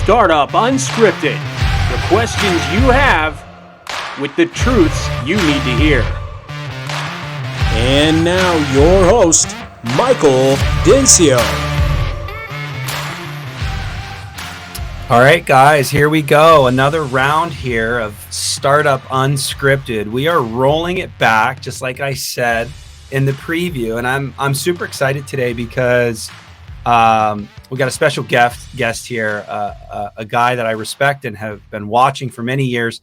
Startup Unscripted. The questions you have with the truths you need to hear. And now your host, Michael Dinsio. All right, guys, here we go. Another round here of Startup Unscripted. We are rolling it back, just like I said in the preview. And I'm super excited today because we got a special guest here, a guy that I respect and have been watching for many years.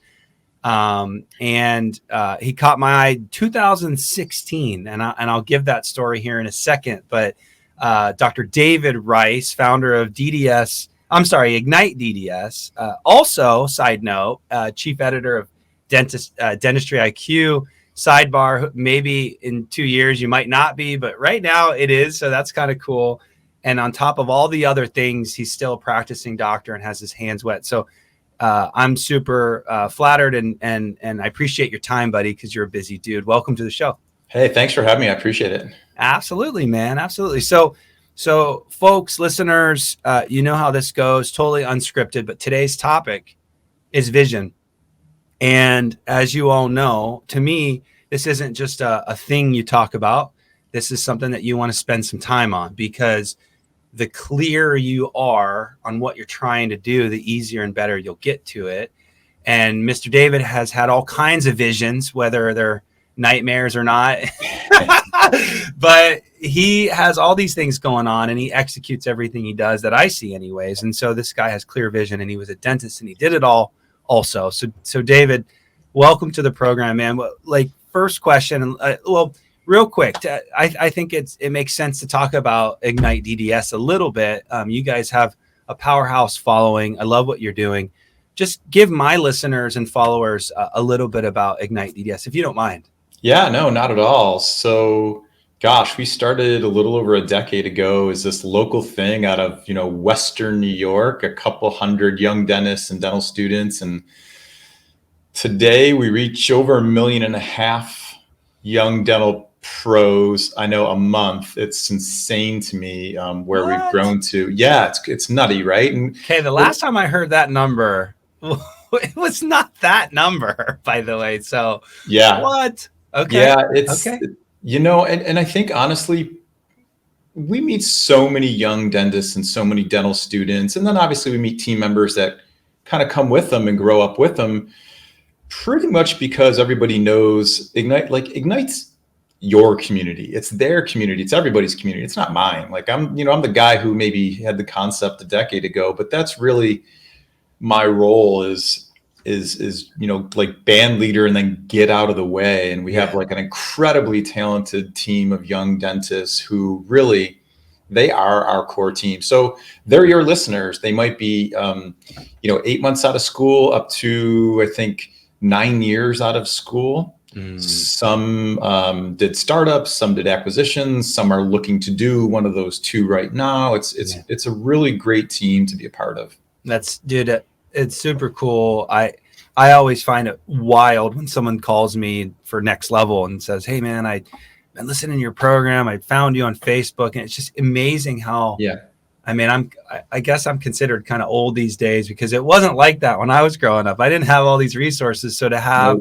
And he caught my eye in 2016, and I'll give that story here in a second. But Dr. David Rice, founder of Ignite DDS, also, side note, chief editor of Dentistry IQ. Sidebar, maybe in 2 years you might not be, but right now it is. So that's kind of cool. And on top of all the other things, he's still a practicing doctor and has his hands wet. So I'm super flattered and I appreciate your time, buddy, because you're a busy dude. Welcome to the show. Hey, thanks for having me. I appreciate it. Absolutely, man. Absolutely. So folks, listeners, you know how this goes, totally unscripted, but today's topic is vision. And as you all know, to me, this isn't just a thing you talk about. This is something that you want to spend some time on, because the clearer you are on what you're trying to do, the easier and better you'll get to it. And Mr. David has had all kinds of visions, whether they're nightmares or not, but he has all these things going on and he executes everything he does that I see anyways. And so this guy has clear vision, and he was a dentist and he did it all also. So David, welcome to the program, man. Like, first question, real quick, I think it makes sense to talk about Ignite DDS a little bit. You guys have a powerhouse following. I love what you're doing. Just give my listeners and followers a little bit about Ignite DDS, if you don't mind. Yeah, no, not at all. So, gosh, we started a little over a decade ago as this local thing out of, Western New York, a couple hundred young dentists and dental students. And today we reach over 1.5 million young dental pros, I know, a month. It's insane to me where we've grown to. Yeah, it's nutty, right? Okay, the last time I heard that number, it was not that number, by the way. So yeah, what? Okay. Yeah, it's okay. And I think honestly, we meet so many young dentists and so many dental students, and then obviously we meet team members that kind of come with them and grow up with them, pretty much because everybody knows Ignite's your community. It's their community. It's everybody's community. It's not mine. Like I'm the guy who maybe had the concept a decade ago, but that's really my role is like band leader and then get out of the way. And we have like an incredibly talented team of young dentists who really, they are our core team. So they're your listeners. They might be, 8 months out of school up to, I think, 9 years out of school. Some did startups, some did acquisitions, some are looking to do one of those two right now. It's a really great team to be a part of. It's super cool. I always find it wild when someone calls me for next level and says, "Hey man, I've been listening to your program. I found you on Facebook." And it's just amazing how, I guess I'm considered kind of old these days, because it wasn't like that when I was growing up. I didn't have all these resources. So to have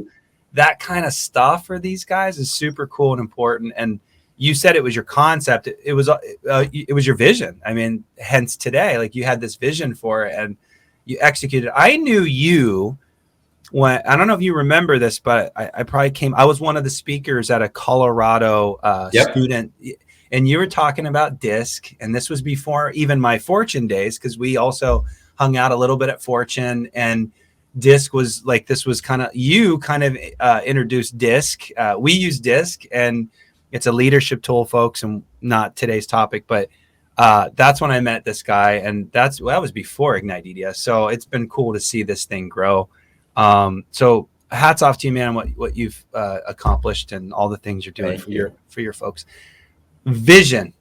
that kind of stuff for these guys is super cool and important. And you said it was your concept. It was your vision. I mean, hence today, like you had this vision for it and you executed. I knew you when, I don't know if you remember this, but I was one of the speakers at a Colorado student, and you were talking about DISC, and this was before even my Fortune days, because we also hung out a little bit at Fortune, and DISC was like, this was you introduced DISC. We use DISC, and it's a leadership tool, folks, and not today's topic, but that's when I met this guy, and that was before Ignite DDS. So it's been cool to see this thing grow. So hats off to you, man, what you've accomplished and all the things you're doing for your folks. Vision.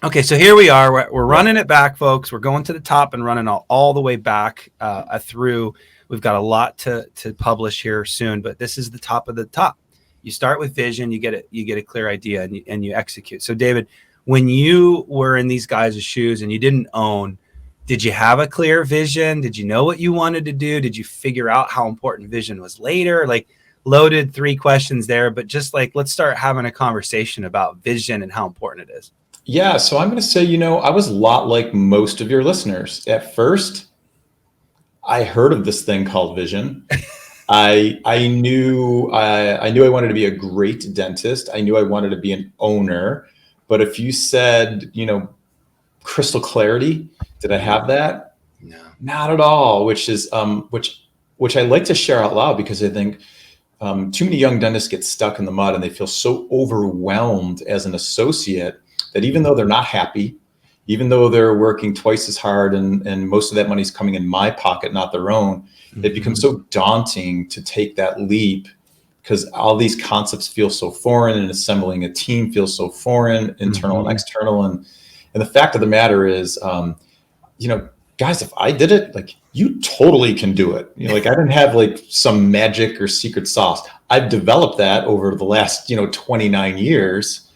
Okay, so here we are. We're running it back, folks. We're going to the top and running all the way back through. We've got a lot to publish here soon, but this is the top of the top. You start with vision, you get a clear idea, and you execute. So David, when you were in these guys' shoes and you didn't own did you have a clear vision? Did you know what you wanted to do? Did you figure out how important vision was later? Like, loaded 3 questions there, but just like, let's start having a conversation about vision and how important it is. Yeah. So I'm going to say, I was a lot like most of your listeners. At first, I heard of this thing called vision. I knew I wanted to be a great dentist. I knew I wanted to be an owner. But if you said, crystal clarity, did I have that? No, not at all. Which is which I like to share out loud, because I think too many young dentists get stuck in the mud and they feel so overwhelmed as an associate that even though they're not happy, even though they're working twice as hard and most of that money is coming in my pocket, not their own, it becomes so daunting to take that leap, because all these concepts feel so foreign, and assembling a team feels so foreign, internal and external. And the fact of the matter is, guys, if I did it, like, you totally can do it. Like, I didn't have like some magic or secret sauce. I've developed that over the last, 29 years.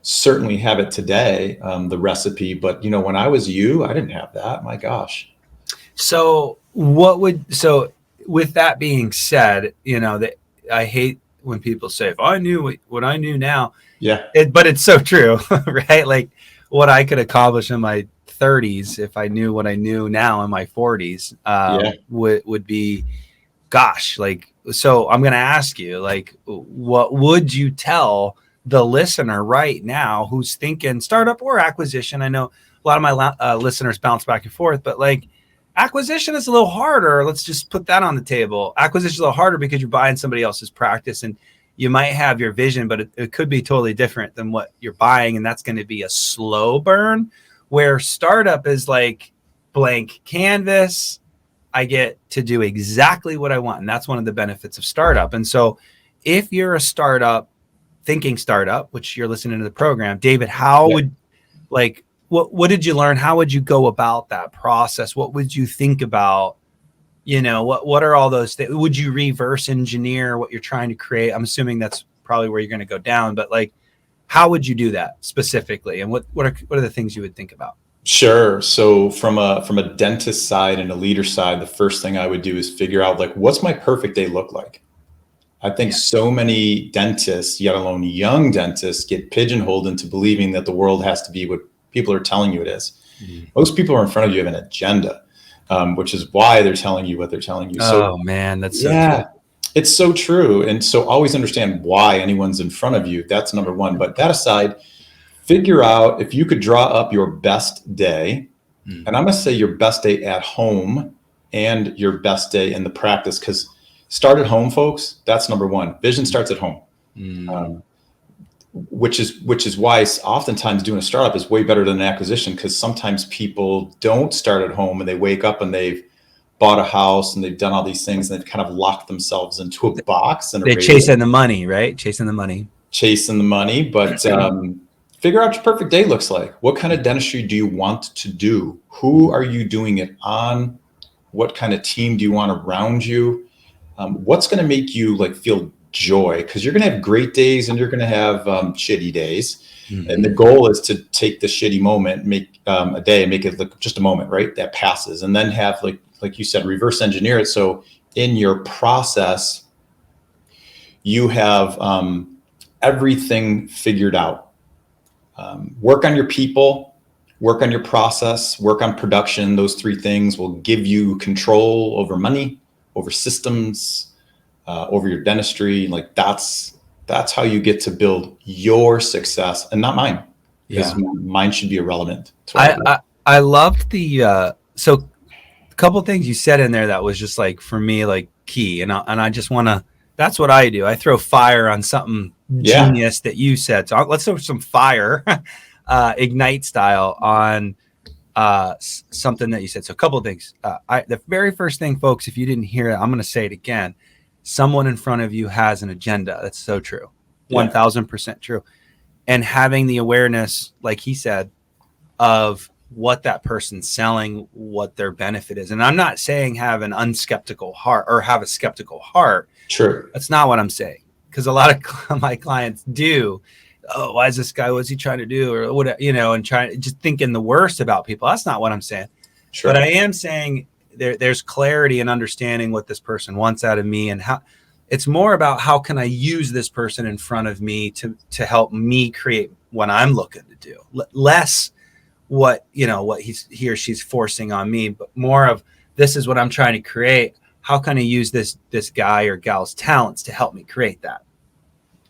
Certainly have it today, the recipe. But, when I was you, I didn't have that. My gosh. So with that being said, that I hate when people say, if I knew what I knew now, but it's so true, right? Like, what I could accomplish in my 30s, if I knew what I knew now in my 40s, would be, gosh, like, so I'm going to ask you, like, what would you tell the listener right now who's thinking startup or acquisition? I know a lot of my listeners bounce back and forth, but like, acquisition is a little harder. Let's just put that on the table. Acquisition is a little harder because you're buying somebody else's practice, and you might have your vision, but it could be totally different than what you're buying. And that's going to be a slow burn, where startup is like blank canvas. I get to do exactly what I want. And that's one of the benefits of startup. And so if you're a startup, thinking startup, which you're listening to the program, David, how would, like, what did you learn? How would you go about that process? What would you think about? What are all those things? Would you reverse engineer what you're trying to create? I'm assuming that's probably where you're going to go down, but like, how would you do that specifically? And what are the things you would think about? Sure. So from a dentist side and a leader side, the first thing I would do is figure out, like, what's my perfect day look like? I think so many dentists, yet alone young dentists, get pigeonholed into believing that the world has to be what people are telling you it is. Most people are in front of you have an agenda, which is why they're telling you what they're telling you. Oh man, that's so true. It's so true. And so always understand why anyone's in front of you. That's number one. But that aside, figure out if you could draw up your best day, and I'm going to say your best day at home and your best day in the practice, because start at home, folks. That's number one. Vision starts at home. Which is why oftentimes doing a startup is way better than an acquisition, because sometimes people don't start at home and they wake up and they've bought a house and they've done all these things and they've kind of locked themselves into a box. And they're chasing the money, right? Chasing the money. But figure out your perfect day looks like. What kind of dentistry do you want to do? Who are you doing it on? What kind of team do you want around you? What's going to make you like feel joy? Because you're going to have great days and you're going to have shitty days. And the goal is to take the shitty moment, make a day and make it look just a moment, right? That passes. And then have, like you said, reverse engineer it. So in your process, you have everything figured out. Work on your people, work on your process, work on production. Those 3 things will give you control over money, over systems, over your dentistry. Like that's how you get to build your success and not mine, because mine should be irrelevant. I loved the so a couple of things you said in there that was just like, for me, like key, and I just want to, that's what I do. I throw fire on something genius that you said. So let's throw some fire, ignite style, on something that you said. So a couple of things. The very first thing, folks, if you didn't hear it, I'm going to say it again. Someone in front of you has an agenda. That's so true. 1000% true. And having the awareness, like he said, of what that person's selling, what their benefit is. And I'm not saying have an unskeptical heart or have a skeptical heart. Sure. That's not what I'm saying. Because a lot of my clients do. Oh, why is this guy? What's he trying to do? Or what, and just thinking the worst about people. That's not what I'm saying. But I am saying there's clarity and understanding what this person wants out of me, and how it's more about how can I use this person in front of me to help me create what I'm looking to do. Less what he or she's forcing on me, but more of this is what I'm trying to create. How can I use this guy or gal's talents to help me create that?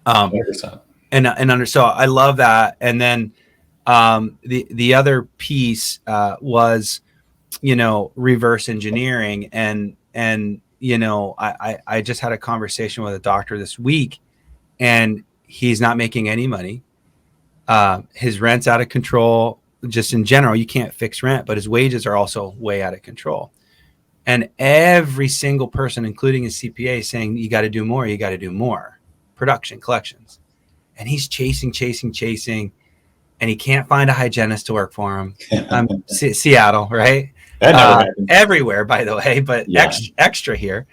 100%. So I love that. And then the other piece was, reverse engineering. And I just had a conversation with a doctor this week, and he's not making any money. His rent's out of control. Just in general, you can't fix rent, but his wages are also way out of control. And every single person, including his CPA, is saying, you got to do more. You got to do more. Production, collections. And he's chasing. And he can't find a hygienist to work for him. Seattle, right? That never happened. Everywhere, by the way, but extra here.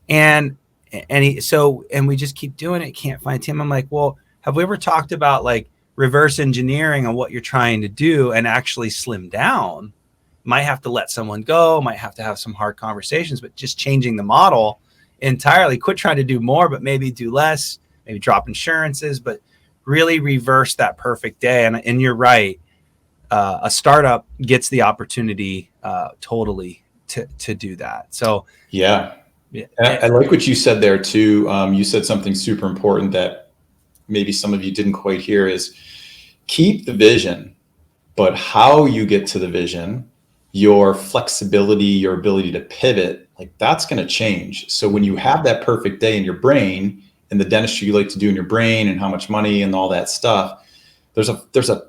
And we just keep doing it. Can't find him. I'm like, well, have we ever talked about like reverse engineering on what you're trying to do and actually slim down? Might have to let someone go, might have to have some hard conversations, but just changing the model entirely. Quit trying to do more, but maybe do less, maybe drop insurances, but really reverse that perfect day. And you're right. A startup gets the opportunity totally to do that. So yeah. I like what you said there too. You said something super important that maybe some of you didn't quite hear is keep the vision, but how you get to the vision, your flexibility, your ability to pivot, like that's going to change. So when you have that perfect day in your brain and the dentistry you like to do in your brain and how much money and all that stuff, there's a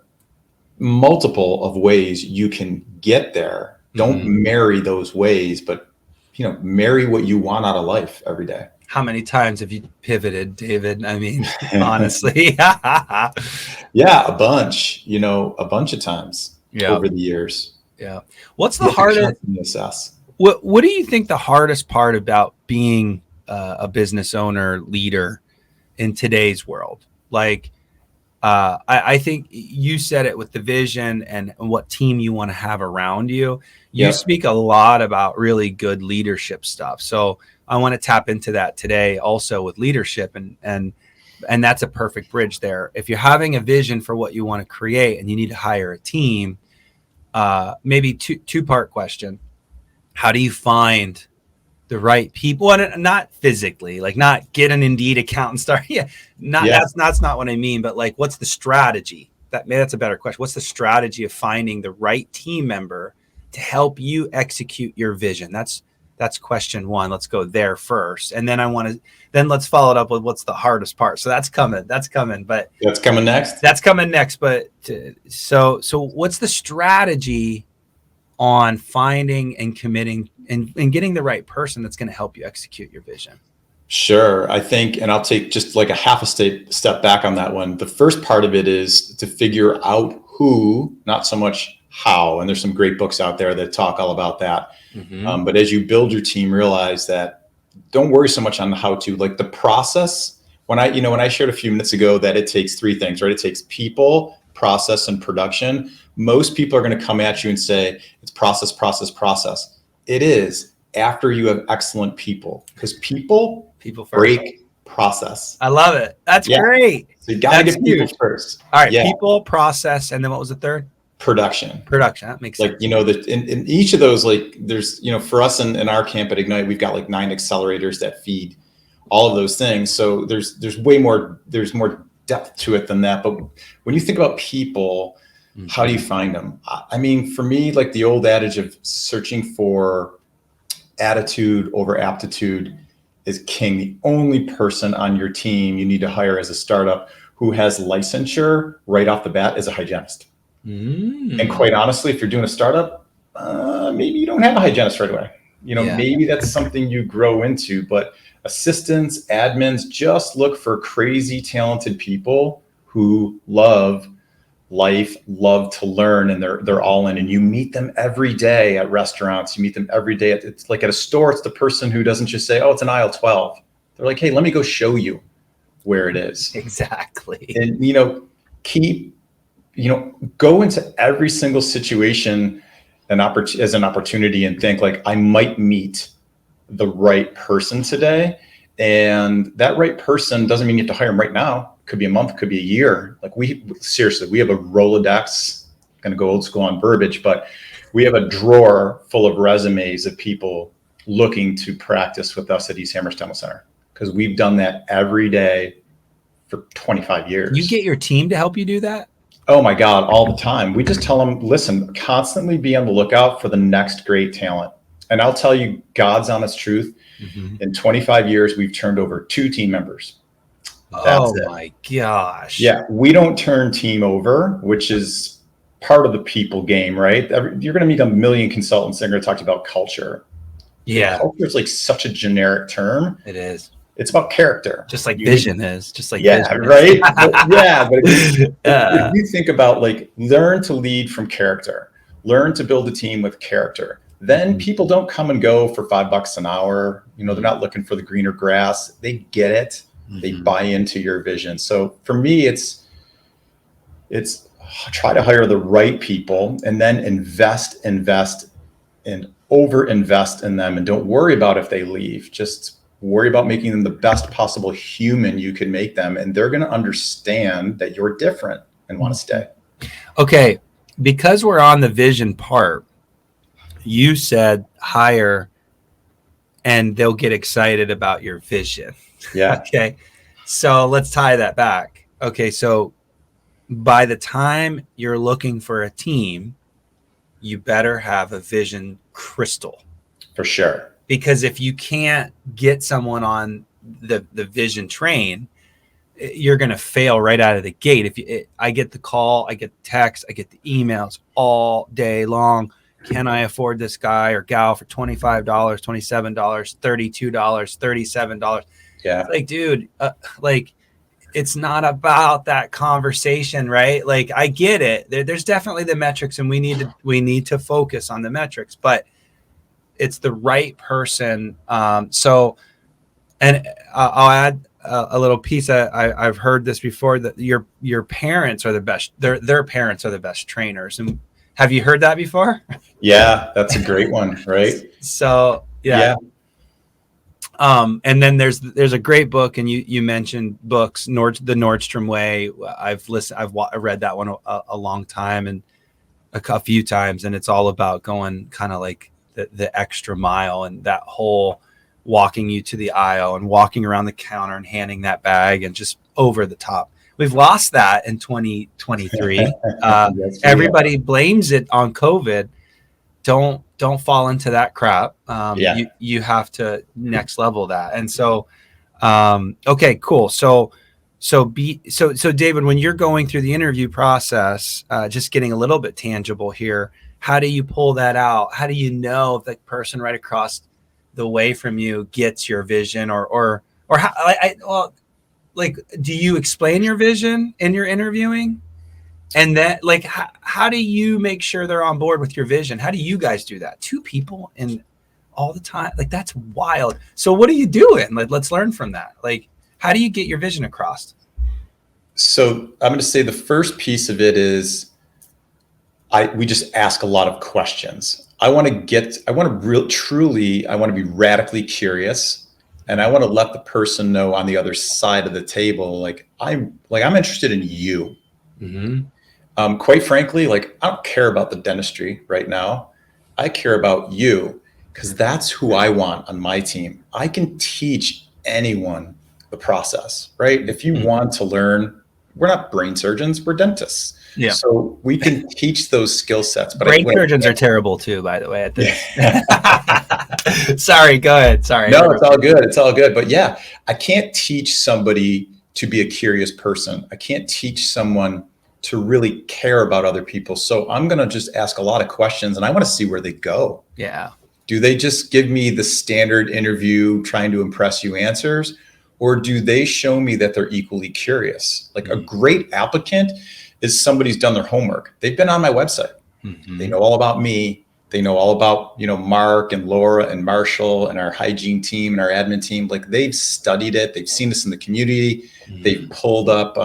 multiple of ways you can get there. Don't marry those ways, but marry what you want out of life every day. How many times have you pivoted, David? I mean, honestly. Yeah, a bunch of times over the years. Yeah. What's the hardest? What do you think the hardest part about being a business owner, leader in today's world? Like, I think you said it with the vision and what team you want to have around you. You speak a lot about really good leadership stuff. So I want to tap into that today also with leadership, and that's a perfect bridge there. If you're having a vision for what you want to create and you need to hire a team, maybe two-part question. How do you find the right people? And not physically, like not get an Indeed account and start. That's not what I mean. But like, what's the strategy? That's a better question. What's the strategy of finding the right team member to help you execute your vision? That's question one. Let's go there first. And then then let's follow it up with what's the hardest part. So that's coming, but that's coming next. But so what's the strategy on finding and committing and getting the right person that's going to help you execute your vision? Sure. I think, and I'll take just like a half a step back on that one. The first part of it is to figure out who, not so much how. And there's some great books out there that talk all about that. But as you build your team, realize that don't worry so much on the how to, like the process. When I shared a few minutes ago that it takes three things, right? It takes people, process, and production. Most people are going to come at you and say it's process. It is after you have excellent people, because people break process. I love it. That's great. So you got to get people first. All right. People, process. And then what was the third? Production. That makes sense. Like, in each of those, like there's, for us in our camp at Ignite, we've got like 9 accelerators that feed all of those things. So there's more depth to it than that. But when you think about people, how do you find them? I mean, for me, like the old adage of searching for attitude over aptitude is king. The only person on your team you need to hire as a startup who has licensure right off the bat is a hygienist. And quite honestly, if you're doing a startup, maybe you don't have a hygienist right away. Maybe that's something you grow into, but assistants, admins, just look for crazy talented people who love life, love to learn, and they're all in. And you meet them every day at restaurants. You meet them every day. It's like at a store, it's the person who doesn't just say, oh, it's an aisle 12. They're like, hey, let me go show you where it is. Exactly. And, go into every single situation as an opportunity and think like, I might meet the right person today. And that right person doesn't mean you have to hire them right now. Could be a month, could be a year. Like we have a Rolodex, going to go old school on verbiage, but we have a drawer full of resumes of people looking to practice with us at East Amherst Dental Center, because we've done that every day for 25 years. You get your team to help you do that? Oh my God, all the time. We just tell them, listen, constantly be on the lookout for the next great talent. And I'll tell you God's honest truth. In 25 years, we've turned over 2 team members. That's my gosh. Yeah, we don't turn team over, which is part of the people game, right? You're going to meet a million consultants. They're going to talk to you about culture. Yeah. Culture is like such a generic term. It is. It's about character. Just like vision is. Just like vision right? But if you think about like, learn to lead from character, learn to build a team with character. Then people don't come and go for $5 an hour. You know, they're not looking for the greener grass. They get it. They buy into your vision. So for me, it's try to hire the right people and then invest and over-invest in them. And don't worry about if they leave. Just worry about making them the best possible human you can make them. And they're going to understand that you're different and want to stay. Okay. Because we're on the vision part, you said hire and they'll get excited about your vision. Yeah. Okay. So let's tie that back. Okay. So by the time you're looking for a team, you better have a vision crystal. For sure. Because if you can't get someone on the vision train, you're going to fail right out of the gate. I get the call, I get the text, I get the emails all day long. Can I afford this guy or gal for $25, $27, $32, $37? Yeah. Like, dude, it's not about that conversation, right? Like, I get it. There's definitely the metrics, and we need to focus on the metrics, but it's the right person. So, and I'll add a little piece. I've heard this before, that your parents are the best. Their parents are the best trainers. And have you heard that before? Yeah, that's a great one, right? So yeah. And then there's a great book, and you mentioned books, the Nordstrom Way. I've read that one a long time and a few times, and it's all about going kind of like the extra mile, and that whole walking you to the aisle and walking around the counter and handing that bag and just over the top. We've lost that in 2023. Everybody blames it on COVID. Don't fall into that crap. You have to next level that. And so, okay, cool. So David, when you're going through the interview process, just getting a little bit tangible here, how do you pull that out? How do you know if the person right across the way from you gets your vision, or how, like, do you explain your vision in your interviewing? And that, like, how do you make sure they're on board with your vision? How do you guys do that? 2 people in all the time? Like, that's wild. So what are you doing? Like, let's learn from that. Like, how do you get your vision across? So I'm going to say the first piece of it is we just ask a lot of questions. I want to be radically curious. And I want to let the person know on the other side of the table, like I'm interested in you. Mm-hmm. Quite frankly, like, I don't care about the dentistry right now. I care about you, because that's who I want on my team. I can teach anyone the process, right? If you want to learn, we're not brain surgeons, we're dentists. Yeah. So we can teach those skill sets. But brain surgeons are terrible too, by the way, at this. Sorry, go ahead. Sorry. No, it's all good. It's all good. But yeah, I can't teach somebody to be a curious person. I can't teach someone to really care about other people. So I'm going to just ask a lot of questions, and I want to see where they go. Yeah. Do they just give me the standard interview trying to impress you answers? Or do they show me that they're equally curious? Like, a great applicant is somebody who's done their homework. They've been on my website. Mm-hmm. They know all about me. They know all about, Mark and Laura and Marshall and our hygiene team and our admin team. Like, they've studied it. They've seen us in the community. Mm-hmm. They've pulled up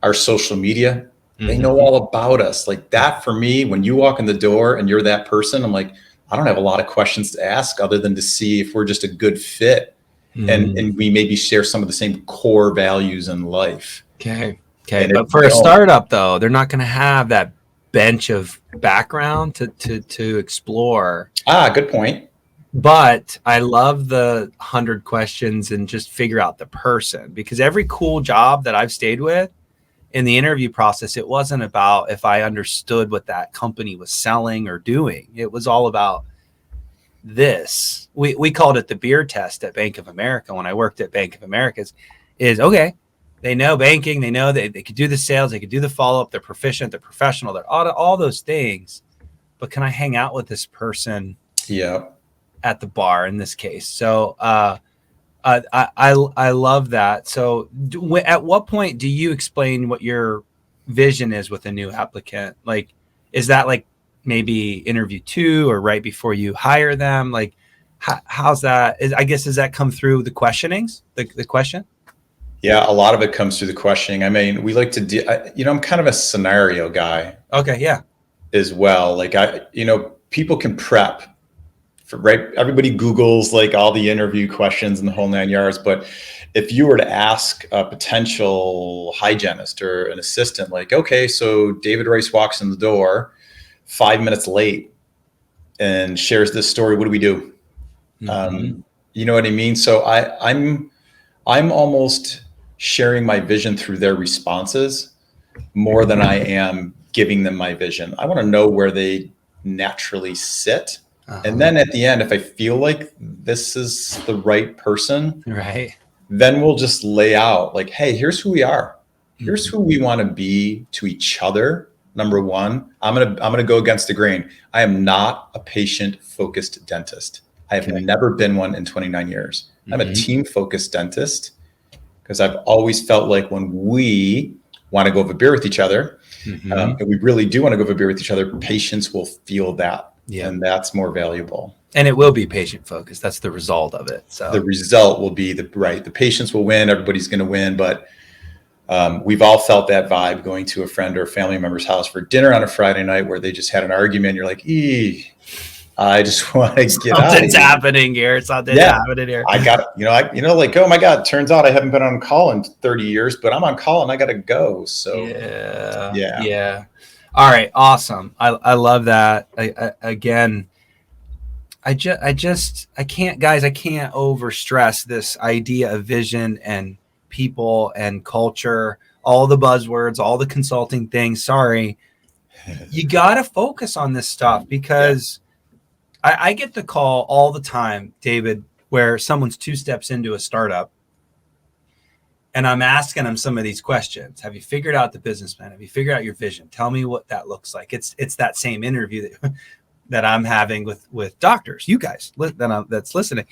our social media They know all about us. Like that for me, when you walk in the door and you're that person, I'm like, I don't have a lot of questions to ask other than to see if we're just a good fit and we maybe share some of the same core values in life. Okay. And But for a startup though, they're not going to have that bench of background to explore. Good point. But I love the 100 questions and just figure out the person, because every cool job that I've stayed with in the interview process, it wasn't about if I understood what that company was selling or doing. It was all about this. We called it the beer test at Bank of America. When I worked at Bank of America, is okay. They know banking. They know they could do the sales. They could do the follow-up. They're proficient. They're professional. They're all those things. But can I hang out with this person? Yeah. At the bar in this case. So I love that. So at what point do you explain what your vision is with a new applicant? Like, is that like maybe interview 2 or right before you hire them? Like, how's that? I guess, does that come through the questionings, the question? Yeah, a lot of it comes through the questioning. I mean, we like to I'm kind of a scenario guy. Okay. Yeah. As well. Like people can prep. Right, everybody Googles like all the interview questions and the whole 9 yards. But if you were to ask a potential hygienist or an assistant, like, okay, so David Rice walks in the door 5 minutes late and shares this story, what do we do? You know what I mean? So I'm almost sharing my vision through their responses more than I am giving them my vision. I want to know where they naturally sit. And then at the end, if I feel like this is the right person, right, then we'll just lay out like, hey, here's who we are. Here's who we want to be to each other. Number one, I'm gonna go against the grain. I am not a patient-focused dentist. I have never been one in 29 years. I'm a team-focused dentist because I've always felt like when we want to go have a beer with each other, and we really do want to go have a beer with each other, patients will feel that. Yeah. And that's more valuable. And it will be patient focused. That's the result of it. So the result will be the patients will win. Everybody's going to win. But we've all felt that vibe going to a friend or a family member's house for dinner on a Friday night where they just had an argument. You're like, I just want to get out. Something's happening here. Something's happening here. I got, like, oh my God, turns out I haven't been on call in 30 years, but I'm on call and I got to go. So yeah. All right. Awesome. I love that. I can't, guys, I can't over stress this idea of vision and people and culture, all the buzzwords, all the consulting things. Sorry. You got to focus on this stuff because I get the call all the time, David, where someone's 2 steps into a startup. And I'm asking them some of these questions. Have you figured out the business plan? Have you figured out your vision? Tell me what that looks like. It's that same interview that I'm having with doctors, you guys that's listening,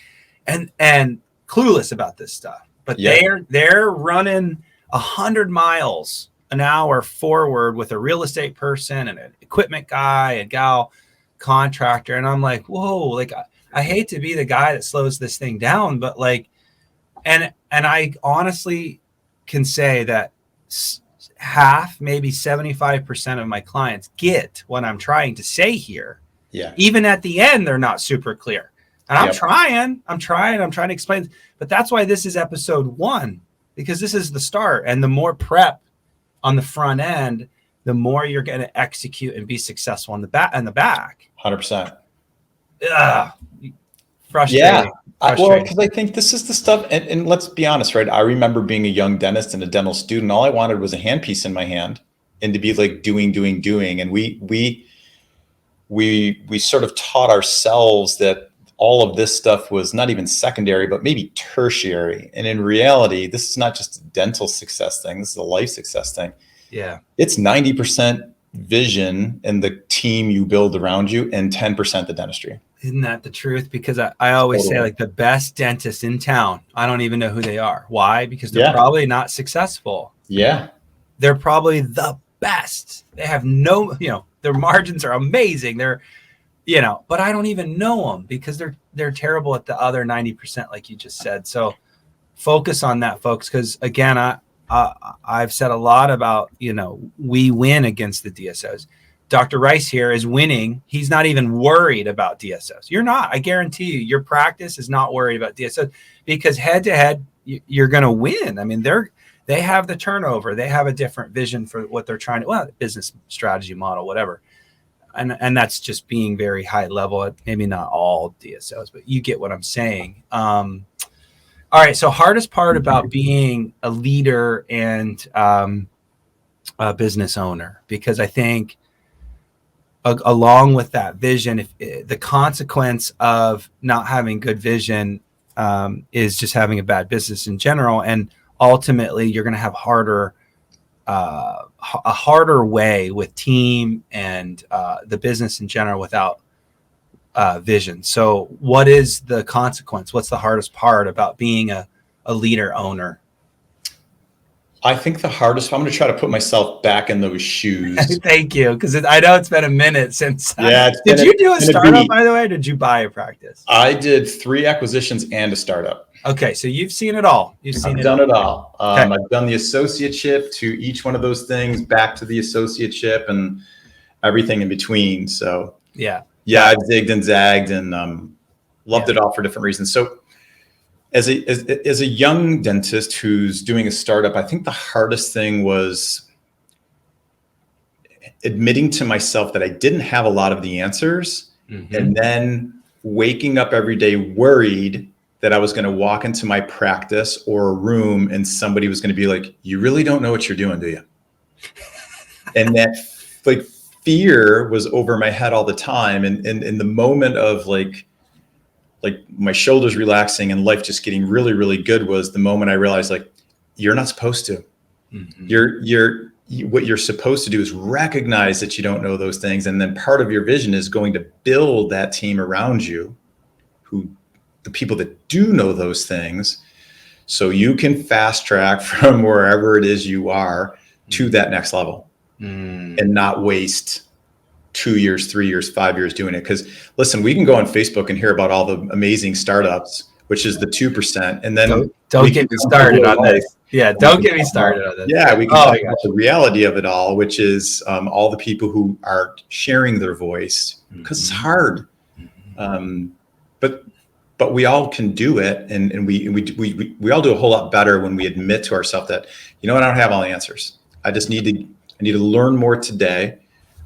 and clueless about this stuff. But they're running 100 miles an hour forward with a real estate person and an equipment guy and gal contractor, and I'm like, whoa! Like I hate to be the guy that slows this thing down, but like. And I honestly can say that half, maybe 75% of my clients get what I'm trying to say here. Yeah. Even at the end, they're not super clear. And I'm trying to explain. But that's why this is episode 1, because this is the start. And the more prep on the front end, the more you're going to execute and be successful in the back. 100%. Frustrating. Yeah. Well, because I think this is the stuff, and let's be honest, right? I remember being a young dentist and a dental student. All I wanted was a handpiece in my hand and to be like doing. And we sort of taught ourselves that all of this stuff was not even secondary, but maybe tertiary. And in reality, this is not just a dental success thing. This is a life success thing. Yeah. It's 90% vision and the team you build around you and 10% the dentistry. Isn't that the truth? Because I always say like the best dentists in town, I don't even know who they are. Why? Because they're probably not successful. Yeah. They're probably the best. They have no, their margins are amazing. They're, but I don't even know them because they're terrible at the other 90%, like you just said. So focus on that, folks. Because again, I've said a lot about, we win against the DSOs. Dr. Rice here is winning. He's not even worried about DSOs. You're not. I guarantee you, your practice is not worried about DSOs, because head to head, you're going to win. I mean, they have the turnover. They have a different vision for what they're trying to, business strategy model, whatever. And that's just being very high level. Maybe not all DSOs, but you get what I'm saying. All right. So hardest part about being a leader and a business owner, because I think along with that vision, if the consequence of not having good vision is just having a bad business in general, and ultimately you're going to have a harder way with team and the business in general without vision. So what is the consequence? What's the hardest part about being a leader owner? I think the hardest, I'm going to try to put myself back in those shoes. Thank you. Because I know it's been a minute since. Yeah. Did you do a startup, by the way? Or did you buy a practice? I did 3 acquisitions and a startup. Okay. So you've seen it all. I've done it all. Okay. I've done the associateship to each one of those things, back to the associateship, and everything in between. So yeah, I've zigged and zagged and loved it all for different reasons. So as a young dentist who's doing a startup, I think the hardest thing was admitting to myself that I didn't have a lot of the answers, and then waking up every day worried that I was going to walk into my practice or a room and somebody was going to be like, "You really don't know what you're doing, do you?" And that like fear was over my head all the time. And in the moment of like my shoulders relaxing and life just getting really, really good was the moment I realized, like, you're not supposed to. What you're supposed to do is recognize that you don't know those things. And then part of your vision is going to build that team around you, the people that do know those things, so you can fast track from wherever it is you are to that next level and not waste 2 years, 3 years, 5 years doing it. Because listen, we can go on Facebook and hear about all the amazing startups, which is the 2%. And then don't get me started on this. Yeah, don't get me started on this. Yeah, we can talk about the reality of it all, which is all the people who are sharing their voice, because it's hard. But we all can do it, and we all do a whole lot better when we admit to ourselves that, I don't have all the answers. I need to learn more today.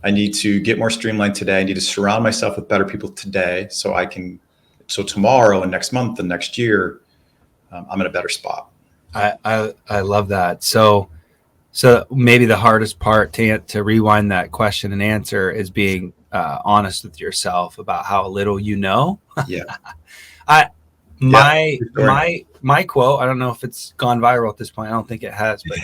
I need to get more streamlined today. I need to surround myself with better people today, so tomorrow and next month and next year, I'm in a better spot. I love that. So maybe the hardest part to rewind that question and answer is being honest with yourself about how little you know. Yeah. My quote, I don't know if it's gone viral at this point. I don't think it has, but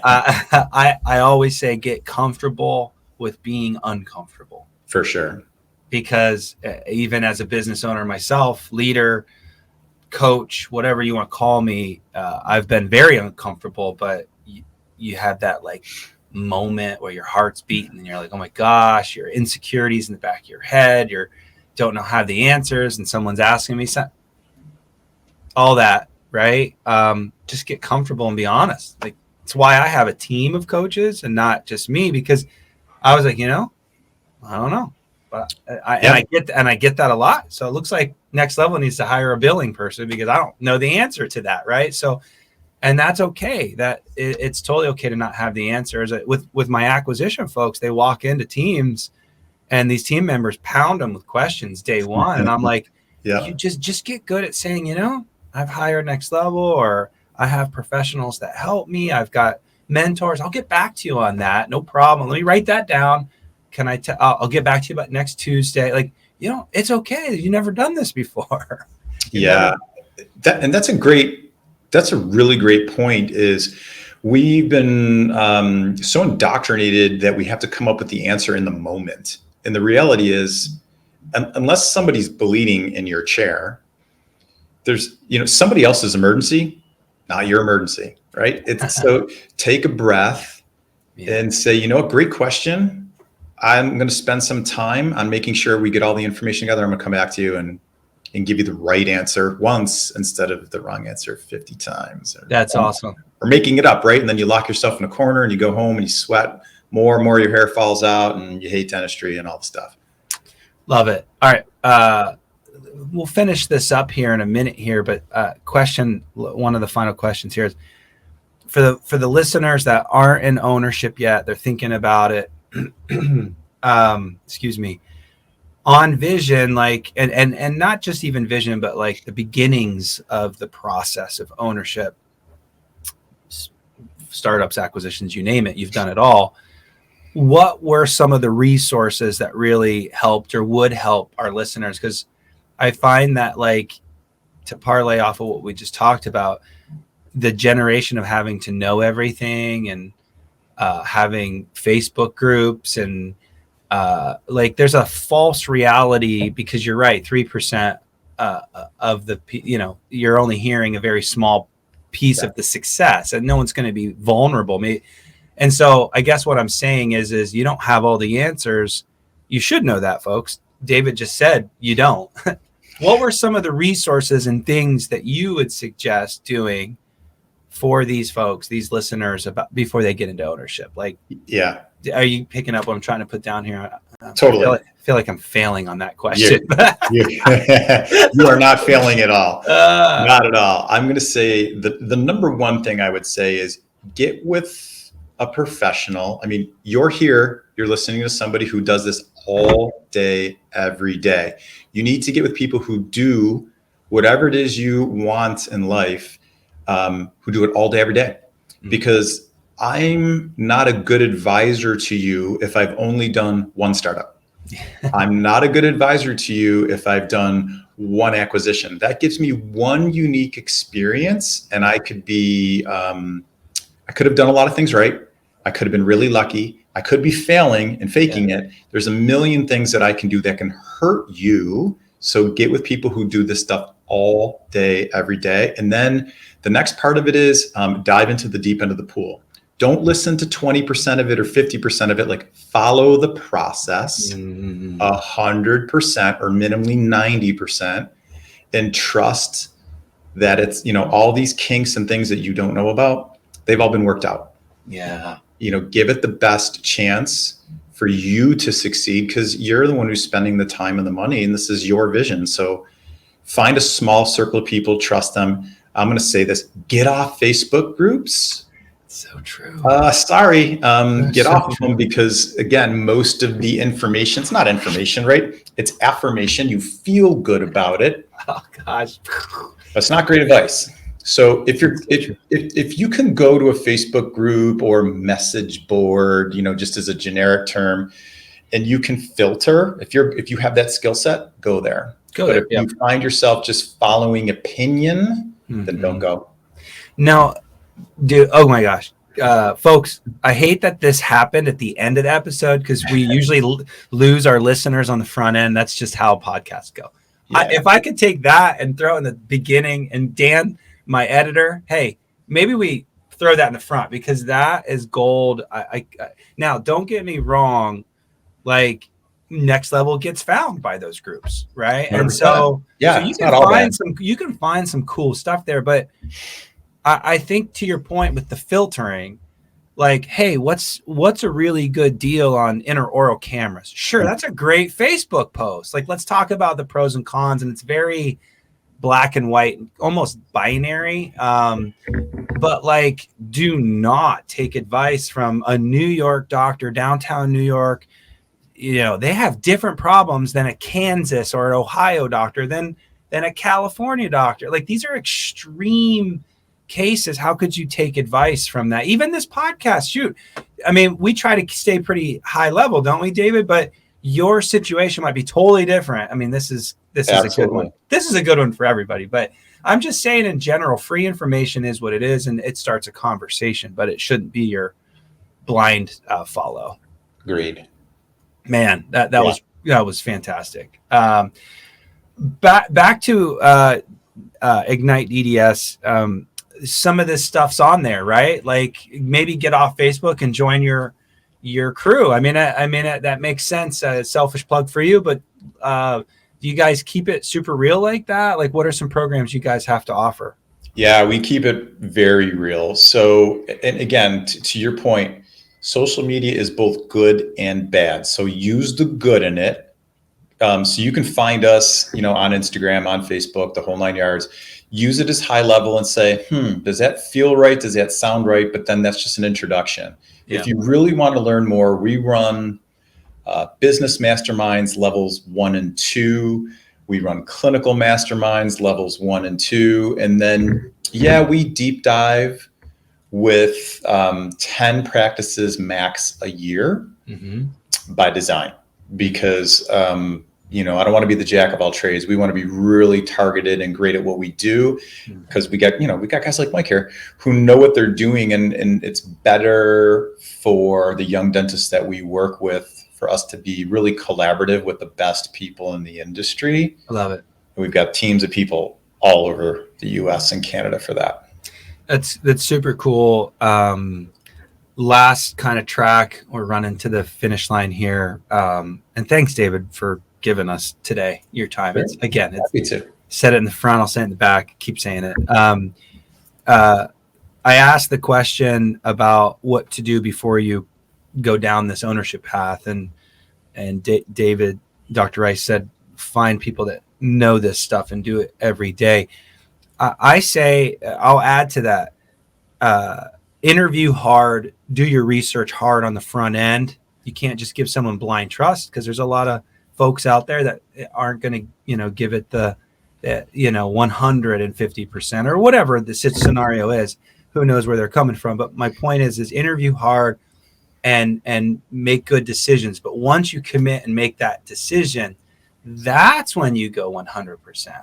I always say, get comfortable with being uncomfortable. For sure. Because even as a business owner myself, leader, coach, whatever you want to call me, I've been very uncomfortable, but you have that like moment where your heart's beating and you're like, oh my gosh, your insecurities in the back of your head, you don't know how the answers, and someone's asking me something, all that, right? Just get comfortable and be honest. Like, it's why I have a team of coaches and not just me, because I was like, I don't know. But I get that a lot. So it looks like Next Level needs to hire a billing person, because I don't know the answer to that, right? So, and that's okay. It's totally okay to not have the answers. With my acquisition folks, they walk into teams, and these team members pound them with questions day one, and I'm like, you just get good at saying, I've hired Next Level, or I have professionals that help me. I've got mentors. I'll get back to you on that. No problem. Let me write that down. I'll get back to you about next Tuesday. Like, it's okay. You've never done this before. That's a really great point. Is we've been so indoctrinated that we have to come up with the answer in the moment. And the reality is, unless somebody's bleeding in your chair, there's, somebody else's emergency, not your emergency, right? It's so take a breath and say, great question. I'm going to spend some time on making sure we get all the information together. I'm going to come back to you and and give you the right answer once instead of the wrong answer 50 times. That's awesome. Or making it up, right? And then you lock yourself in a corner and you go home and you sweat more and more, your hair falls out and you hate dentistry and all the stuff. Love it. All right. We'll finish this up here in a minute here, but one of the final questions here is for the listeners that aren't in ownership yet, they're thinking about it. Excuse me. On vision, like, and not just even vision, but like the beginnings of the process of ownership, startups, acquisitions, you name it, you've done it all. What were some of the resources that really helped or would help our listeners? Because I find that, like, to parlay off of what we just talked about, the generation of having to know everything and having Facebook groups and like there's a false reality, because you're right, 3% of the, you're only hearing a very small piece of the success, and no one's going to be vulnerable. And so I guess what I'm saying is you don't have all the answers. You should know that, folks. David just said you don't. What were some of the resources and things that you would suggest doing for these folks, these listeners, about before they get into ownership? Like, yeah, are you picking up what I'm trying to put down here? Totally. I feel like I'm failing on that question. You are not failing at all. Not at all. I'm going to say the number one thing I would say is get with a professional. I mean, you're here, you're listening to somebody who does this all day, every day. You need to get with people who do whatever it is you want in life, who do it all day, every day. Because I'm not a good advisor to you if I've only done one startup. I'm not a good advisor to you if I've done one acquisition. That gives me one unique experience, and I could be, I could have done a lot of things right. I could have been really lucky. I could be failing and faking it. There's a million things that I can do that can hurt you. So get with people who do this stuff all day, every day. And then the next part of it is dive into the deep end of the pool. Don't listen to 20% of it or 50% of it. Like, follow the process 100% or minimally 90%, and trust that it's, all these kinks and things that you don't know about, they've all been worked out. Yeah. Give it the best chance for you to succeed, because you're the one who's spending the time and the money, and this is your vision. So find a small circle of people, trust them. I'm going to say this: get off Facebook groups. So true. Get off of them, because again, most of the information, it's not information, right? It's affirmation. You feel good about it. Oh gosh. That's not great advice. So if you can go to a Facebook group or message board, just as a generic term, and you can filter, if you have that skill set, go there. If you find yourself just following opinion, then don't go. Now, dude, oh my gosh. Folks, I hate that this happened at the end of the episode, because we usually lose our listeners on the front end. That's just how podcasts go. Yeah. If I could take that and throw it in the beginning, and Dan, my editor, hey, maybe we throw that in the front, because that is gold. I now, don't get me wrong, like, Next Level gets found by those groups, right? 100%. And so you can find some cool stuff there, but I think, to your point with the filtering, like, hey, what's a really good deal on intraoral cameras? Sure, that's a great Facebook post. Like, let's talk about the pros and cons, and it's very black and white, almost binary. But like, do not take advice from a New York doctor, downtown New York. They have different problems than a Kansas or an Ohio doctor, than a California doctor. Like, these are extreme cases. How could you take advice from that? Even this podcast, shoot. I mean, we try to stay pretty high level, don't we, David? But your situation might be totally different. I mean, this is a good one. This is a good one for everybody. But I'm just saying, in general, free information is what it is, and it starts a conversation, but it shouldn't be your blind follow. Agreed. Man, that was fantastic. Back to Ignite DDS. Some of this stuff's on there, right? Like, maybe get off Facebook and join your crew. I mean, that makes sense. Selfish plug for you, but Do you guys keep it super real like that? Like, what are some programs you guys have to offer? Yeah, we keep it very real. So, and again, to your point, social media is both good and bad. So use the good in it. So you can find us, on Instagram, on Facebook, the whole 9 yards. Use it as high level and say, does that feel right? Does that sound right? But then that's just an introduction. Yeah. If you really want to learn more, we run business masterminds levels 1 and 2. We run clinical masterminds levels 1 and 2. And then, we deep dive with 10 practices max a year by design, because, I don't want to be the jack of all trades. We want to be really targeted and great at what we do, because we got guys like Mike here who know what they're doing, and it's better for the young dentists that we work with for us to be really collaborative with the best people in the industry. I love it. We've got teams of people all over the US and Canada for that. That's super cool. Last kind of track, we're running to the finish line here. And thanks, David, for giving us today your time. Sure. It's said it in the front, I'll say it in the back, keep saying it. I asked the question about what to do before you go down this ownership path, and David, Dr. Rice said, find people that know this stuff and do it every day. I say, I'll add to that, interview hard, do your research hard on the front end. You can't just give someone blind trust, because there's a lot of folks out there that aren't going to, give it the 150% or whatever the scenario is. Who knows where they're coming from? But my point is interview hard and make good decisions. But once you commit and make that decision, that's when you go 100%.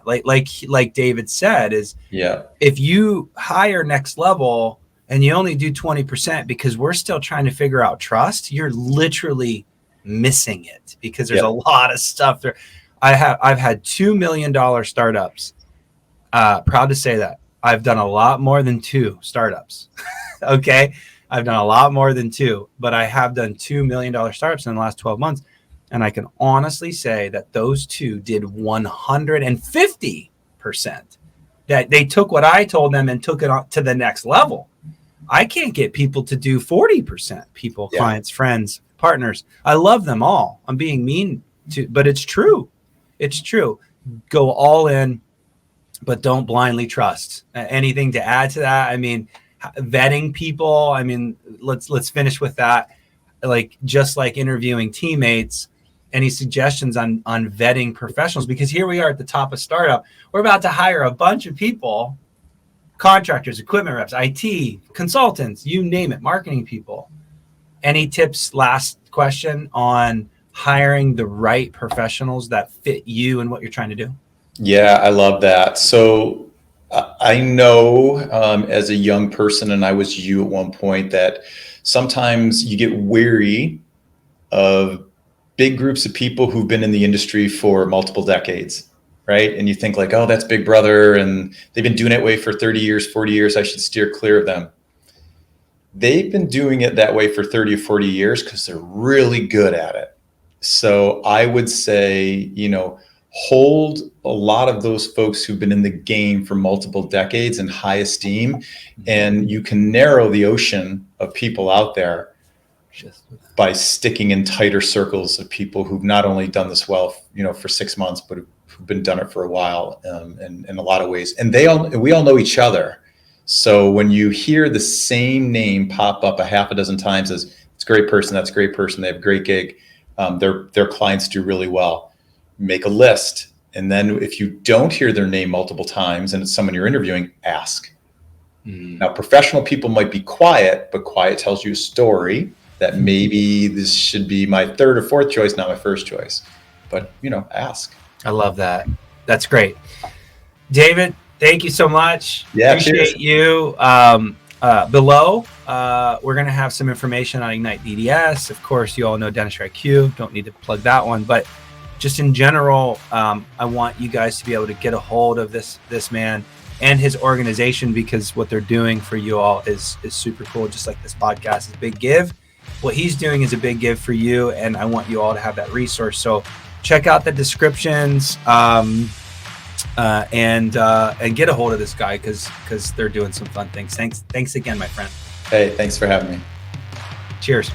Like David said, if you hire next level and you only do 20% because we're still trying to figure out trust, you're literally missing it, because there's a lot of stuff there. I've had $2 million startups. Proud to say that I've done a lot more than 2 startups. Okay. I've done a lot more than 2, but I have done $2 million startups in the last 12 months. And I can honestly say that those 2 did 150%. That they took what I told them and took it on to the next level. I can't get people to do 40%. People, clients, friends, partners. I love them all. I'm being mean to, but it's true. It's true. Go all in, but don't blindly trust. Anything to add to that? I mean, vetting people. I mean, let's finish with that. Like, just like interviewing teammates, any suggestions on vetting professionals? Because here we are at the top of startup. We're about to hire a bunch of people, contractors, equipment reps, IT, consultants, you name it, marketing people. Any tips, last question, on hiring the right professionals that fit you and what you're trying to do? Yeah, I love that. So I know as a young person, and I was you at one point, that sometimes you get weary of big groups of people who've been in the industry for multiple decades, right? And you think like, oh, that's Big Brother, and they've been doing it that way for 30 years, 40 years. I should steer clear of them. They've been doing it that way for 30 or 40 years because they're really good at it. So I would say, hold a lot of those folks who've been in the game for multiple decades in high esteem, and you can narrow the ocean of people out there by sticking in tighter circles of people who've not only done this well, for 6 months, but who've been done it for a while, in a lot of ways. And we all know each other. So when you hear the same name pop up a half a dozen times as it's a great person, that's a great person, they have a great gig, their clients do really well, make a list. And then if you don't hear their name multiple times and it's someone you're interviewing, ask. Now, professional people might be quiet, but quiet tells you a story that maybe this should be my 3rd or 4th choice, not my 1st choice. But, ask. I love that. That's great. David, thank you so much. Yeah, appreciate you. Below, we're going to have some information on Ignite DDS. Of course, you all know Dentistry IQ. Don't need to plug that one. But just in general, I want you guys to be able to get a hold of this man and his organization, because what they're doing for you all is super cool. Just like this podcast is a big give. What he's doing is a big give for you, and I want you all to have that resource. So check out the descriptions, and get a hold of this guy because they're doing some fun things. Thanks again, my friend. Hey, thanks for having me. Cheers.